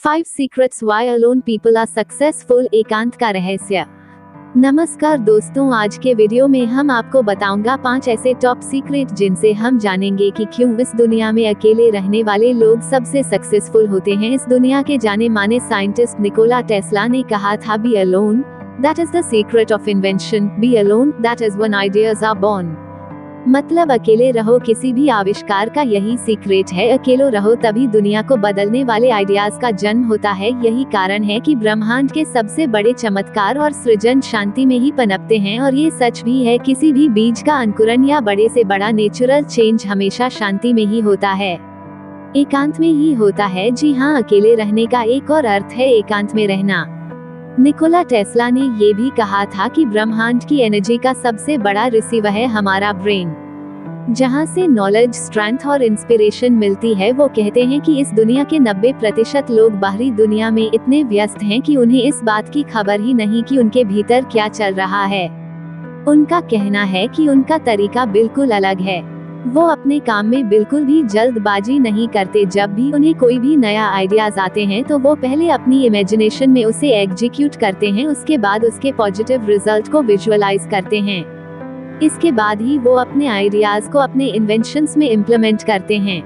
5 secrets why alone people are successful, एकांत का रहस्य। नमस्कार दोस्तों, आज के वीडियो में हम आपको बताऊंगा 5 ऐसे टॉप सीक्रेट जिनसे हम जानेंगे कि क्यों इस दुनिया में अकेले रहने वाले लोग सबसे सक्सेसफुल होते हैं। इस दुनिया के जाने माने साइंटिस्ट निकोला टेस्ला ने कहा था, be alone that is the secret of invention, be alone that is when ideas are born. मतलब अकेले रहो, किसी भी आविष्कार का यही सीक्रेट है। अकेले रहो तभी दुनिया को बदलने वाले आइडियाज का जन्म होता है। यही कारण है कि ब्रह्मांड के सबसे बड़े चमत्कार और सृजन शांति में ही पनपते हैं। और ये सच भी है, किसी भी बीज का अंकुरन या बड़े से बड़ा नेचुरल चेंज हमेशा शांति में ही होता है, एकांत में ही होता है। जी हाँ, अकेले रहने का एक और अर्थ है एकांत में रहना। निकोला टेस्ला ने ये भी कहा था कि ब्रह्मांड की एनर्जी का सबसे बड़ा रिसीवर है हमारा ब्रेन, जहाँ से नॉलेज, स्ट्रेंथ और इंस्पिरेशन मिलती है। वो कहते हैं कि इस दुनिया के 90% लोग बाहरी दुनिया में इतने व्यस्त हैं कि उन्हें इस बात की खबर ही नहीं कि उनके भीतर क्या चल रहा है। उनका कहना है कि उनका तरीका बिल्कुल अलग है। वो अपने काम में बिल्कुल भी जल्दबाजी नहीं करते। जब भी उन्हें कोई भी नया आइडियाज आते हैं तो वो पहले अपनी इमेजिनेशन में उसे एग्जीक्यूट करते हैं, उसके बाद उसके पॉजिटिव रिजल्ट को विजुअलाइज करते हैं। इसके बाद ही वो अपने आइडियाज को अपने इन्वेंशंस में इम्प्लीमेंट करते हैं।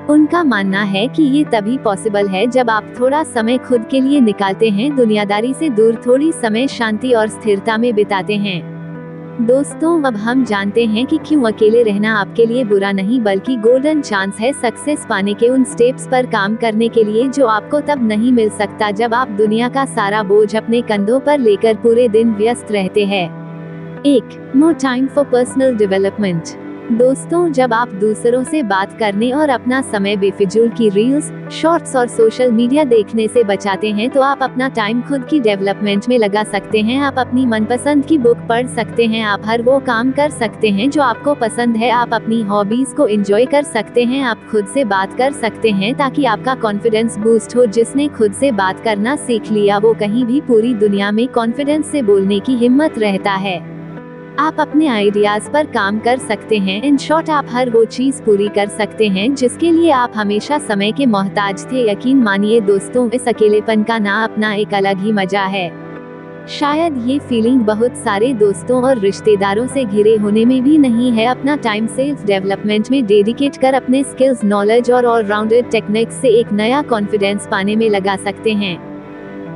उनका मानना है कि ये तभी पॉसिबल है जब आप थोड़ा समय खुद के लिए निकालते हैं, दुनियादारी से दूर थोड़ी समय शांति और स्थिरता में बिताते हैं। दोस्तों, अब हम जानते हैं कि क्यों अकेले रहना आपके लिए बुरा नहीं बल्कि गोल्डन चांस है सक्सेस पाने के, उन स्टेप्स पर काम करने के लिए जो आपको तब नहीं मिल सकता जब आप दुनिया का सारा बोझ अपने कंधों पर लेकर पूरे दिन व्यस्त रहते हैं। 1. More time for personal development. दोस्तों, जब आप दूसरों से बात करने और अपना समय बेफिजूल की रील्स, शॉर्ट्स और सोशल मीडिया देखने से बचाते हैं तो आप अपना टाइम खुद की डेवलपमेंट में लगा सकते हैं। आप अपनी मनपसंद की बुक पढ़ सकते हैं, आप हर वो काम कर सकते हैं जो आपको पसंद है, आप अपनी हॉबीज को एंजॉय कर सकते हैं, आप खुद से बात कर सकते हैं ताकि आपका कॉन्फिडेंस बूस्ट हो। जिसने खुद से बात करना सीख लिया वो कहीं भी पूरी दुनिया में कॉन्फिडेंस से बोलने की हिम्मत रहता है। आप अपने आइडियाज पर काम कर सकते हैं। इन शॉर्ट, आप हर वो चीज पूरी कर सकते हैं जिसके लिए आप हमेशा समय के मोहताज थे। यकीन मानिए दोस्तों, इस अकेलेपन का ना अपना एक अलग ही मजा है। शायद ये फीलिंग बहुत सारे दोस्तों और रिश्तेदारों से घिरे होने में भी नहीं है। अपना टाइम सेल्फ डेवलपमेंट में डेडिकेट कर अपने स्किल्स, नॉलेज और ऑलराउंडेड टेक्निक्स से एक नया कॉन्फिडेंस पाने में लगा सकते हैं।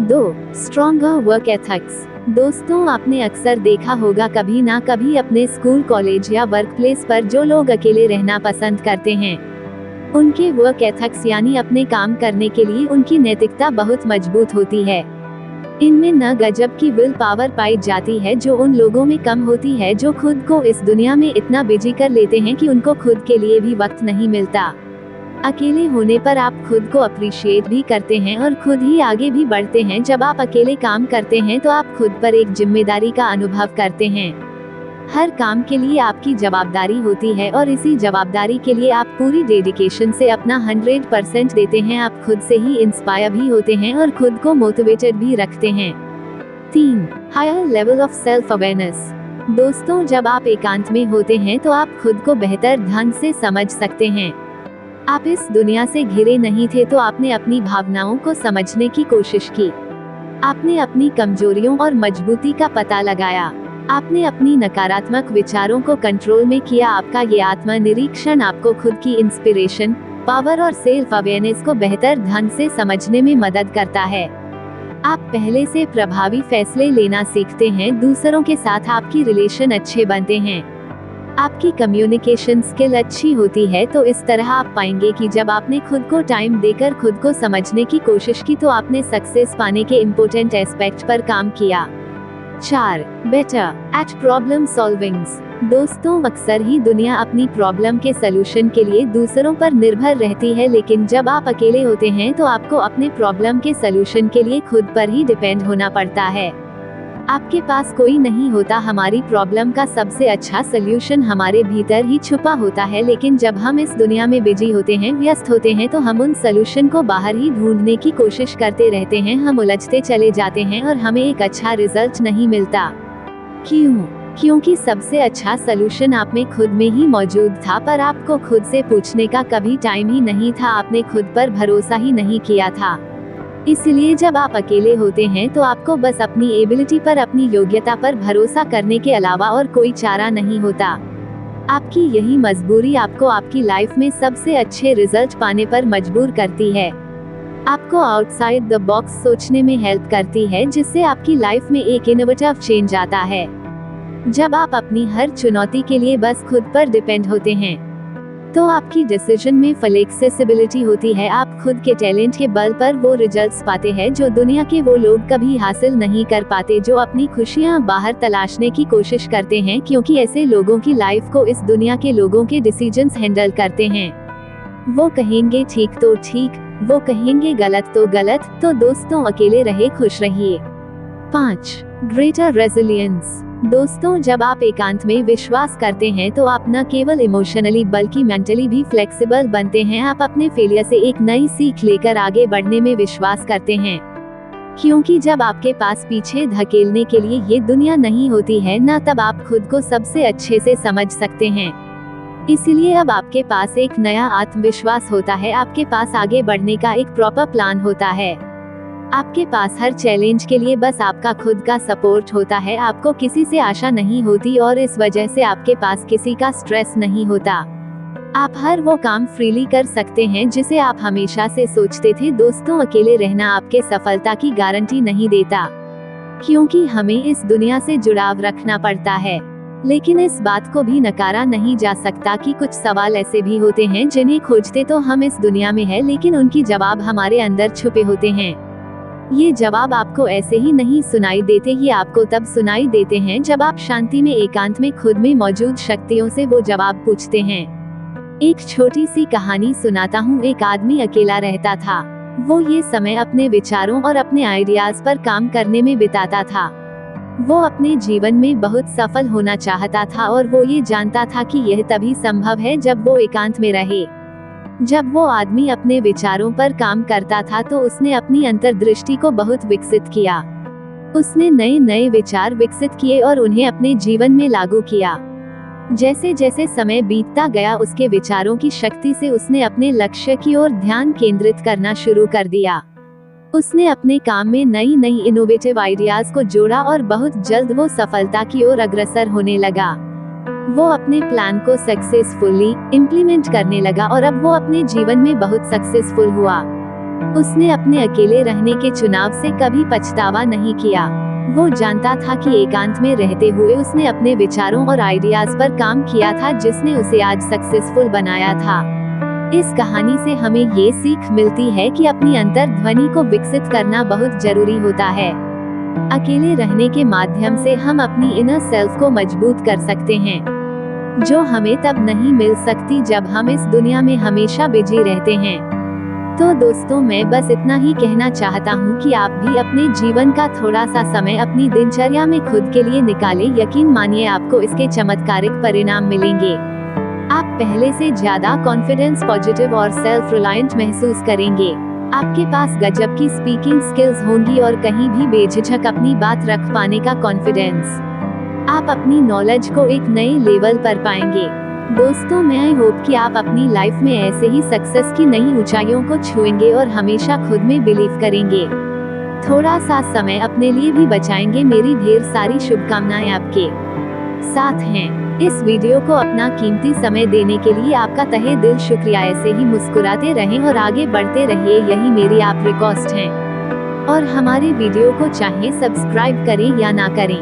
2. Stronger work ethics. दोस्तों, आपने अक्सर देखा होगा कभी ना कभी अपने स्कूल, कॉलेज या वर्क प्लेस पर जो लोग अकेले रहना पसंद करते हैं उनके वर्क एथिक्स यानी अपने काम करने के लिए उनकी नैतिकता बहुत मजबूत होती है। इनमें न गजब की विल पावर पाई जाती है जो उन लोगों में कम होती है जो खुद को इस दुनिया में इतना बिजी कर लेते हैं कि उनको खुद के लिए भी वक्त नहीं मिलता। अकेले होने पर आप खुद को अप्रिशिएट भी करते हैं और खुद ही आगे भी बढ़ते हैं। जब आप अकेले काम करते हैं तो आप खुद पर एक जिम्मेदारी का अनुभव करते हैं। हर काम के लिए आपकी जवाबदारी होती है और इसी जवाबदारी के लिए आप पूरी डेडिकेशन से अपना 100% देते हैं। आप खुद से ही इंस्पायर भी होते हैं और खुद को मोटिवेटेड भी रखते हैं। 3. Higher level of self awareness. दोस्तों, जब आप एकांत में होते हैं तो आप खुद को बेहतर ढंग से समझ सकते हैं। आप इस दुनिया से घिरे नहीं थे तो आपने अपनी भावनाओं को समझने की कोशिश की। आपने अपनी कमजोरियों और मजबूती का पता लगाया। आपने अपनी नकारात्मक विचारों को कंट्रोल में किया। आपका ये आत्मनिरीक्षण आपको खुद की इंस्पिरेशन, पावर और सेल्फ अवेयरनेस को बेहतर ढंग से समझने में मदद करता है। आप पहले से प्रभावी फैसले लेना सीखते हैं। दूसरों के साथ आपकी रिलेशन अच्छे बनते हैं। आपकी कम्युनिकेशन स्किल अच्छी होती है। तो इस तरह आप पाएंगे कि जब आपने खुद को टाइम देकर खुद को समझने की कोशिश की तो आपने सक्सेस पाने के इम्पोर्टेंट एस्पेक्ट पर काम किया। 4. Better at problem solvings. दोस्तों, अक्सर ही दुनिया अपनी प्रॉब्लम के सलूशन के लिए दूसरों पर निर्भर रहती है, लेकिन जब आप अकेले होते हैं तो आपको अपने प्रॉब्लम के सलूशन के लिए खुद पर ही डिपेंड होना पड़ता है। आपके पास कोई नहीं होता। हमारी प्रॉब्लम का सबसे अच्छा सल्यूशन हमारे भीतर ही छुपा होता है, लेकिन जब हम इस दुनिया में बिजी होते हैं, व्यस्त होते हैं तो हम उन सल्यूशन को बाहर ही ढूंढने की कोशिश करते रहते हैं। हम उलझते चले जाते हैं और हमें एक अच्छा रिजल्ट नहीं मिलता। क्यों? क्योंकि सबसे अच्छा सल्यूशन आप में खुद में ही मौजूद था, पर आपको खुद से पूछने का कभी टाइम ही नहीं था। आपने खुद पर भरोसा ही नहीं किया था। इसलिए जब आप अकेले होते हैं तो आपको बस अपनी एबिलिटी पर, अपनी योग्यता पर भरोसा करने के अलावा और कोई चारा नहीं होता। आपकी यही मजबूरी आपको आपकी लाइफ में सबसे अच्छे रिजल्ट पाने पर मजबूर करती है। आपको आउटसाइड द बॉक्स सोचने में हेल्प करती है, जिससे आपकी लाइफ में एक इनोवेटिव चेंज आता है। जब आप अपनी हर चुनौती के लिए बस खुद पर डिपेंड होते हैं तो आपकी डिसीजन में फ्लेक्सिबिलिटी होती है। आप खुद के टैलेंट के बल पर वो रिजल्ट्स पाते हैं जो दुनिया के वो लोग कभी हासिल नहीं कर पाते, जो अपनी खुशियाँ बाहर तलाशने की कोशिश करते हैं, क्योंकि ऐसे लोगों की लाइफ को इस दुनिया के लोगों के डिसीजंस हैंडल करते हैं। वो कहेंगे ठीक तो ठीक, वो कहेंगे गलत तो गलत, तो दोस्तों अकेले रहे, खुश रहिए। 5. Greater resilience. दोस्तों, जब आप एकांत में विश्वास करते हैं तो आप न केवल इमोशनली बल्कि मेंटली भी फ्लेक्सिबल बनते हैं। आप अपने फेलियर से एक नई सीख लेकर आगे बढ़ने में विश्वास करते हैं, क्योंकि जब आपके पास पीछे धकेलने के लिए ये दुनिया नहीं होती है ना, तब आप खुद को सबसे अच्छे से समझ सकते हैं। इसलिए अब आपके पास एक नया आत्मविश्वास होता है, आपके पास आगे बढ़ने का एक प्रॉपर प्लान होता है। आपके पास हर चैलेंज के लिए बस आपका खुद का सपोर्ट होता है, आपको किसी से आशा नहीं होती और इस वजह से आपके पास किसी का स्ट्रेस नहीं होता। आप हर वो काम फ्रीली कर सकते हैं जिसे आप हमेशा से सोचते थे। दोस्तों, अकेले रहना आपके सफलता की गारंटी नहीं देता, क्योंकि हमें इस दुनिया से जुड़ाव रखना पड़ता है। लेकिन इस बात को भी नकारा नहीं जा सकता कि कुछ सवाल ऐसे भी होते हैं जिन्हें खोजते तो हम इस दुनिया में हैं, लेकिन उनकी जवाब हमारे अंदर छुपे होते हैं। ये जवाब आपको ऐसे ही नहीं सुनाई देते, ये आपको तब सुनाई देते हैं जब आप शांति में, एकांत में खुद में मौजूद शक्तियों से वो जवाब पूछते हैं। एक छोटी सी कहानी सुनाता हूँ। एक आदमी अकेला रहता था। वो ये समय अपने विचारों और अपने आइडियाज पर काम करने में बिताता था। वो अपने जीवन में बहुत सफल होना चाहता था और वो ये जानता था कि यह तभी संभव है जब वो एकांत में रहे। जब वो आदमी अपने विचारों पर काम करता था तो उसने अपनी अंतर्दृष्टि को बहुत विकसित किया। उसने नए नए विचार विकसित किए और उन्हें अपने जीवन में लागू किया। जैसे जैसे समय बीतता गया, उसके विचारों की शक्ति से उसने अपने लक्ष्य की ओर ध्यान केंद्रित करना शुरू कर दिया। उसने अपने काम में नई नई इनोवेटिव आइडियाज को जोड़ा और बहुत जल्द वो सफलता की ओर अग्रसर होने लगा। वो अपने प्लान को सक्सेसफुली इम्प्लीमेंट करने लगा और अब वो अपने जीवन में बहुत सक्सेसफुल हुआ। उसने अपने अकेले रहने के चुनाव से कभी पछतावा नहीं किया। वो जानता था कि एकांत में रहते हुए उसने अपने विचारों और आइडियाज पर काम किया था, जिसने उसे आज सक्सेसफुल बनाया था। इस कहानी से हमें ये सीख मिलती है कि अपनी अंतर्ध्वनि को विकसित करना बहुत जरूरी होता है। अकेले रहने के माध्यम से हम अपनी इनर सेल्फ को मजबूत कर सकते हैं, जो हमें तब नहीं मिल सकती जब हम इस दुनिया में हमेशा बिजी रहते हैं। तो दोस्तों, मैं बस इतना ही कहना चाहता हूँ कि आप भी अपने जीवन का थोड़ा सा समय अपनी दिनचर्या में खुद के लिए निकालें। यकीन मानिए, आपको इसके चमत्कारिक परिणाम मिलेंगे। आप पहले से ज्यादा कॉन्फिडेंस, पॉजिटिव और सेल्फ रिलायंट महसूस करेंगे। आपके पास गजब की स्पीकिंग स्किल्स होंगी और कहीं भी बेझिझक अपनी बात रख पाने का कॉन्फिडेंस। आप अपनी नॉलेज को एक नए लेवल पर पाएंगे। दोस्तों, मैं आई होप कि आप अपनी लाइफ में ऐसे ही सक्सेस की नई ऊंचाइयों को छुएंगे और हमेशा खुद में बिलीव करेंगे। थोड़ा सा समय अपने लिए भी बचाएंगे। मेरी ढेर सारी शुभकामनाएं आपके साथ हैं। इस वीडियो को अपना कीमती समय देने के लिए आपका तहे दिल शुक्रिया। ऐसे ही मुस्कुराते रहें और आगे बढ़ते रहिए, यही मेरी आप रिक्वेस्ट है। और हमारे वीडियो को चाहे सब्सक्राइब करें या ना करें,